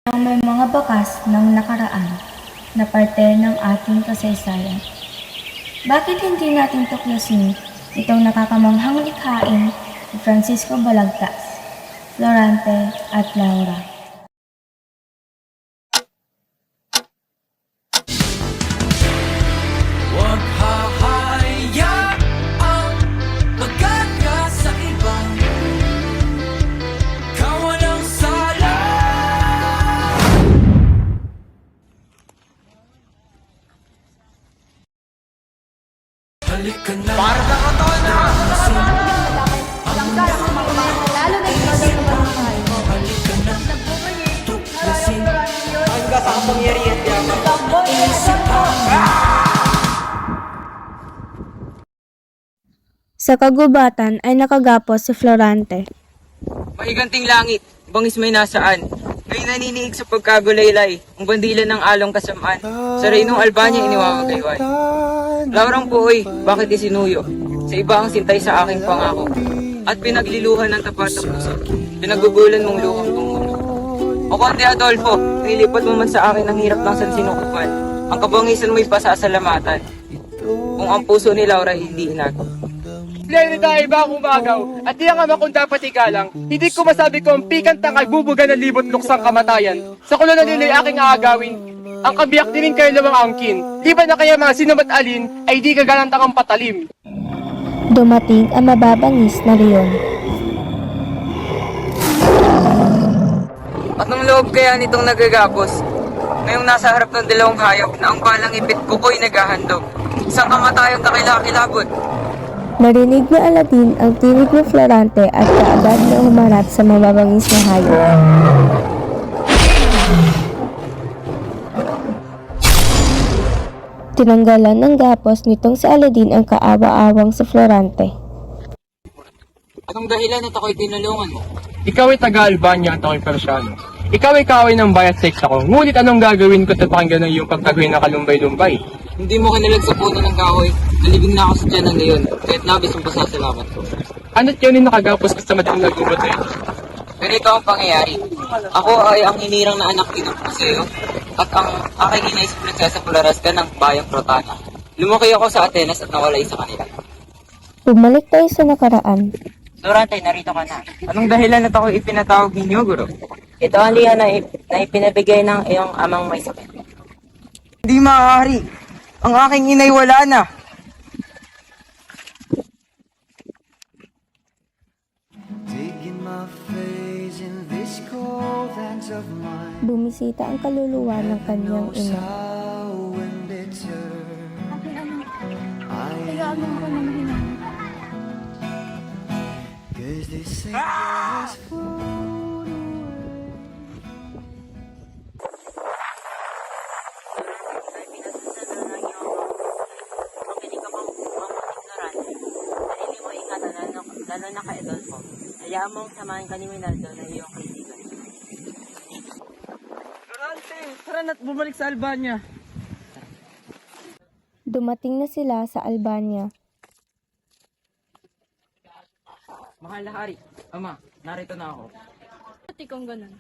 Ang may mga bakas ng nakaraan na parte ng ating kasaysayan. Bakit hindi natin tuklasin itong nakakamanghang likhain ni Francisco Balagtas, Florante at Laura? Huwag hahayaang magkaka sa ibang kawalang sala. Halika na. Para sa katona! Lalo na ikaw daw naman ang mahal mo. Halika na. Tuklasin Hanggang sa kapangyarihan niya. Sa kagubatan ay nakagapos si Florante. Maiganting langit, bangis may nasaan. Ay naniniig sa pagkagulaylay, ang bandila ng along kasamaan. Sa reynong Albania iniwawagayway. Laurang puoy, bakit isinuyo? Sa iba ang sintay sa aking pangako. At pinagliluhan ng tapat ng puso. Pinagugulan mong luhang tungkol. O Conde Adolfo, nilipat mo man sa akin ang hirap ng sansinukupan. Ang kabangisan mo'y pasasalamatan. Kung ang puso ni Laura hindi inago. Lalo tayo ba ang umagaw at di ang ama kung dapat igalang. Hindi ko masabi ko ang pikang tangay bubuga ng libot luksang kamatayan. Sa kulunan nila'y aking aagawin. Ang kabiyak din kayo lamang angkin. Di ba na kaya mga sinumat alin ay di kagalantang ang patalim. Dumating ang mababangis na leon. At nung loob kaya nitong nagagapos, ngayong nasa harap ng dalawang hayop na ang balang ipit kuko'y naghahandog. Isang kamatayang kakilakilabot. Narinig ni Aladin ang tinig ni Florante at kaagad na humarap sa mababangis na hayop. Tinanggalan ng gapos nitong si Aladin ang kaawa-awang si Florante. Anong dahilan at ako'y tinulungan mo? Ikaw ay taga-Albania at ako'y Persiano. Ikaw ay kaway ng bayat sex ako. Ngunit anong gagawin ko sa pakinggan ng iyong pagtaguhin ng kalumbay-lumbay? Hindi mo kinalag sa puno ng kahoy. Nalibing na ako sa tiyan ng ngayon, kaya't labis ang pasasalamat ko. Ano't yun yung nakagapos ka sa madaling nagubot eh? Ganito ang pangyayari. Ako ay ang hinirang na anak ni Paseo at ang aking ina is Prinsesa Floresca ng bayang Protana. Lumaki ako sa Atenas at nawalay sa kanila. Bumalik tayo sa nakaraan. Florante, narito ka na. Anong dahilan at ako ipinatawag ninyo, Guro? Ito ang liha na ipinabigay ng iyong amang may sakit. Hindi maaari. Ang aking inay wala na. Digging my face in this cold hands of mine. Bumisita ang kaluluwa ng kanyang ina. How when they turn, Kaya anong ko nang hinang. 'cause they say there's food. Lalo na kay Adolfo. Hayaan mong samahan ka ni Winaldo na iyong kaibigan. Florante, tara na't bumalik sa Albania. Dumating na sila sa Albania. Mahal na hari. Ama, narito na ako. Ba't ikaw ganun?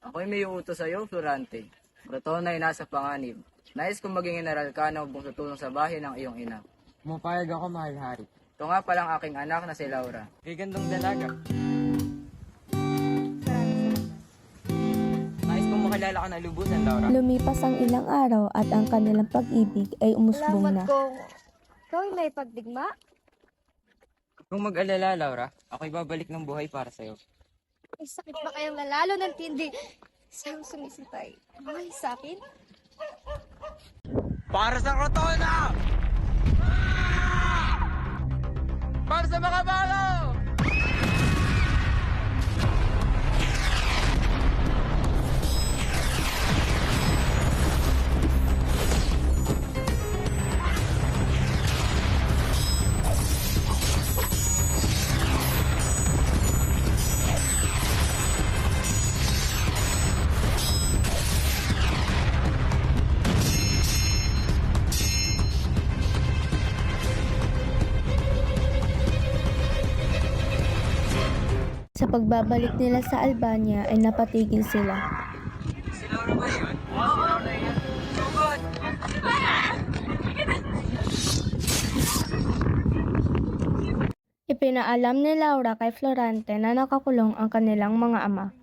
Ako'y may utos sa'yo, Florante. Protona ay nasa panganib. Nais kong maging general ka na upang tutulong sa bahay ng iyong ina. Mapayag ako, mahal hari. Ito nga palang aking anak na si Laura. Gagandang dalaga. Nais kong makilala ka na lubusan, Laura. Lumipas ang ilang araw at ang kanilang pag-ibig ay umusbong na. Salamat ko. Ikaw ay may pagdigma? Kung mag-alala, Laura, ako'y babalik ng buhay para sa'yo. May sakit ba kayang lalalo ng tindi? Siyang sumisipay. Ay, sa akin? Para sa Crotona! Para sa mga balo! Sa pagbabalik nila sa Albania ay napatigil sila. Si Si Laura ba yun? Oo, si Laura yun. Sugod! Ipinaalam ni Laura kay Florante na nakakulong ang kanilang mga ama.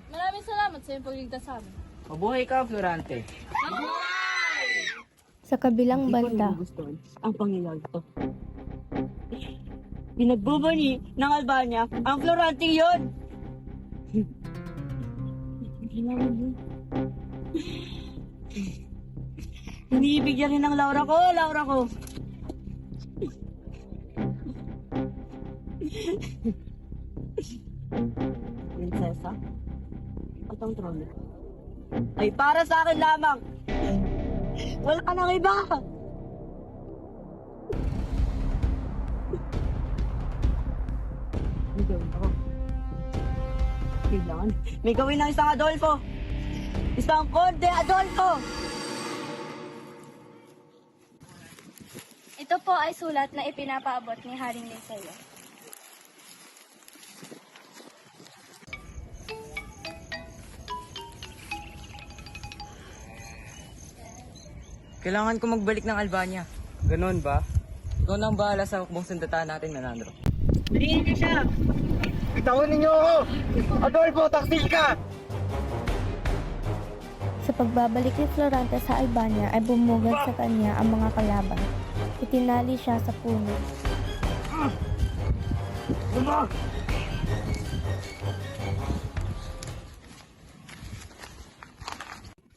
Maraming salamat sa iyong pagligtas sa amin. Mabuhay ka, Florante. Sa kabilang banda, Ang Panginoon to. Pinagbubuni ng Albania ang Florante yun! Iniibig yan ng Laura ko, Laura ko! Prinsesa? At ang trono? Ay para sa akin lamang! Wala ka nang iba! May gawin ako. Kailangan. May gawin ng isang Adolfo! Isang Conde Adolfo! Ito po ay sulat na ipinapaabot ni Haring Lisaya. Kailangan ko magbalik ng Albania. Ganon ba? Ikaw na ang bahala sa hukbong sundatan natin, Menandro. Bigyan niyo siya! Bitawan ninyo ako! Adolfo, taksil ka! sa pagbabalik ni Florante sa Albania ay bumugad sa kanya ang mga kalaban. Itinali siya sa puno.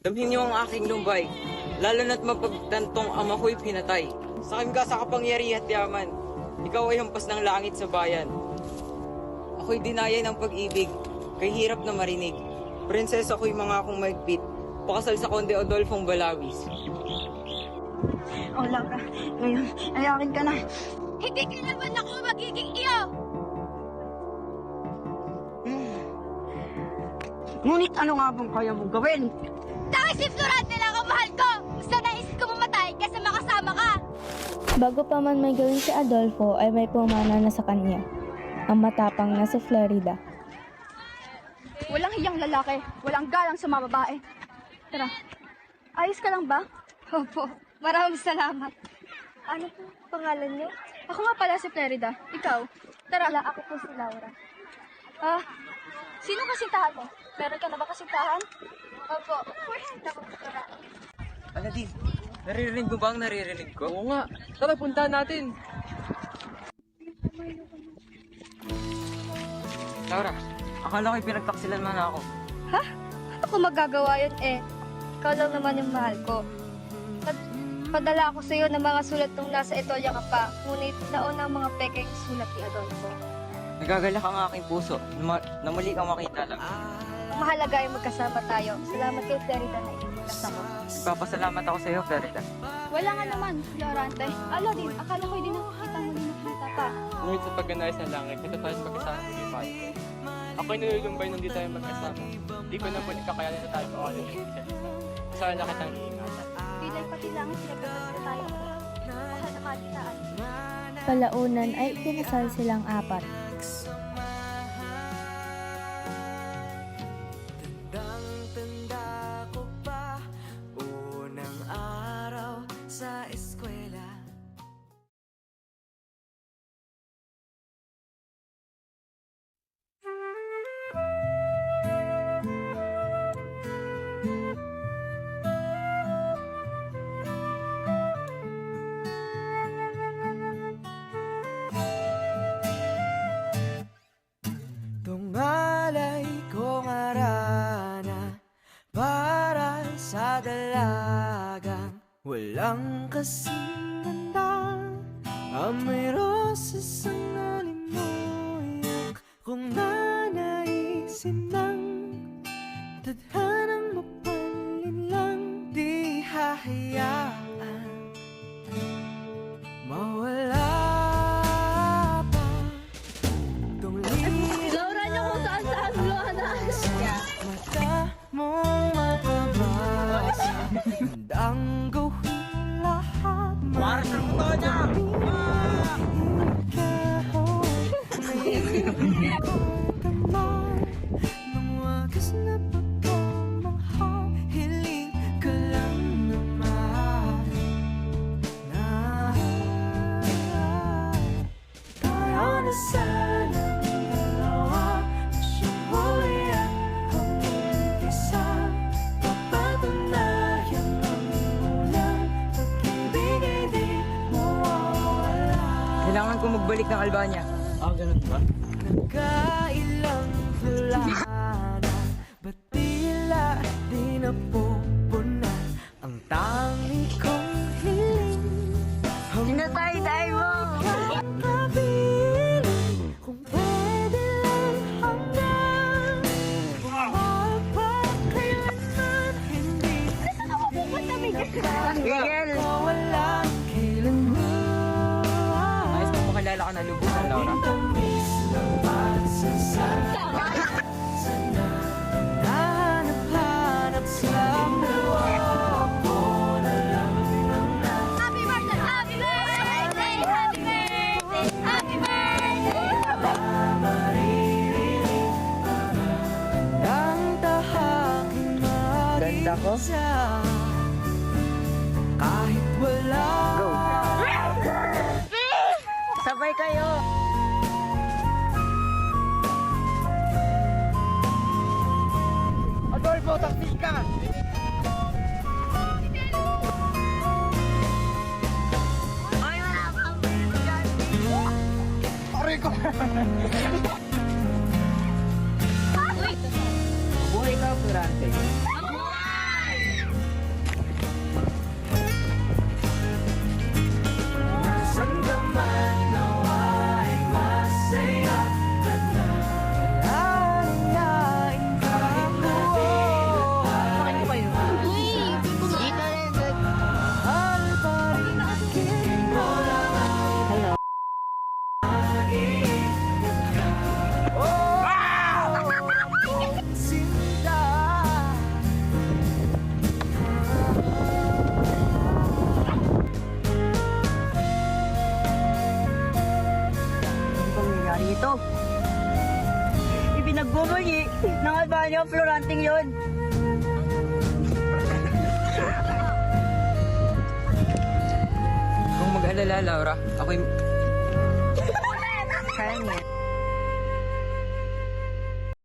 Damhin niyo ang aking lumbay, lalo na't mapagtantong ama ko'y pinatay. Sa akin ka sa kapangyarihan at yaman, ikaw ay hampas ng langit sa bayan. Ako'y dinaya ng pag-ibig, kay hirap na marinig. Prinsesa ko'y mga akong maigpit, pakasal sa Conde Adolfong Balawis. Oh, Laura, ngayon ay akin ka na. Hindi ka naman ako magiging iyo! Ngunit ano nga bang kaya mong gawin? Dahil si Florante lang ang mahal ko! Gusto na isip ko mamatay kaysa makasama ka! Bago pa man may gawin si Adolfo ay may pumana na sa kanya. Ang matapang na si Florida. Walang hiyang lalaki, walang galang sa mga babae. Tara, ayos ka lang ba? Opo, maraming salamat. Ano po pangalan niyo? Ako nga pala si Florida. Ikaw? Tara. Wala, ako po si Laura. Ah, sino kasintahan mo? Meron ka na ba kasintahan? Opo, friend ako po. Aladin, naririnig mo ba ang naririnig ko? Oo nga. Tara, puntahan natin. Laura, akala ko'y pinagtaksilan man ako. Ha? Ano ko magagawa yun eh? Ikaw lang naman yung mahal ko. Padala ako sa iyo ng mga sulat nung nasa Etolya ka pa. Ngunit nauna ang mga pekeng sulat ni Adolfo. Nagagalak ang aking puso na muli kang makita lang. Ang mahalaga ay magkasama tayo. Salamat kay Florida na inulas ako. Nagpapasalamat ako sa iyo, Florida. Wala nga naman, Florante. Aladin, akala ko'y di nakakita mo din nakita pa. Ngunit sa pagganais ng langit, ito tayo magkasama sa Pilipan. Ako'y nalulumbay nung di tayo magkasama. Di ko na muli kakayanin na tayo mawala ng isa. Sana na kitang iingatan. Bilang pati lang sinagot na tayo. Mahal na kalitaan. Kalaunan ay ikinasal silang apat. Tandang-tanda ko pa unang araw sa eskwela. Tungalay kong arana para sa dalagang walang kasing ganda. Amoy rosas ang nalimuyak kung nanaisin ng tadhanang mapalin lang. Di hahayaan mawala pa tong liwanag. damdaman ng wagas na pagmamahal. Hiling ka lang naman na tayo na sanang dalawa. Siyang huli at hanggang isa. Papatunayan ang unang pag-ibig ay di mawawala. Kailangan ko magbalik ng Albania. Nagkailang hula na, ba't tila di napupunan ang tangi kong hiling? Sinatay-tay mo! Kabiling kung pwede lang hanggang mapagkailanman hindi Miguel! walang kailanman. Ayos mo makilala ka na lubusan, Laura. Tamis ng pagsasama hanap-hanap sa mundo ko na lang Happy birthday! Happy birthday! Happy birthday! Happy birthday! maririnig ang tahaking Ganda ko. mag-isa kahit wala. Sabay kayo! Adolfo, taksil ka! Aray ko! Buhay ka, Florante. Saan ka man nawa'y masaya ka na. Alingain ka mo. Mahal pa rin aking mo lang ang mag-iingat ka. Sinta. Ano bang nangyari ito? Ipinagbubunyi ng Albania Floranting yon. Kung mag-alala, Laura, ako'y... Kaya niya.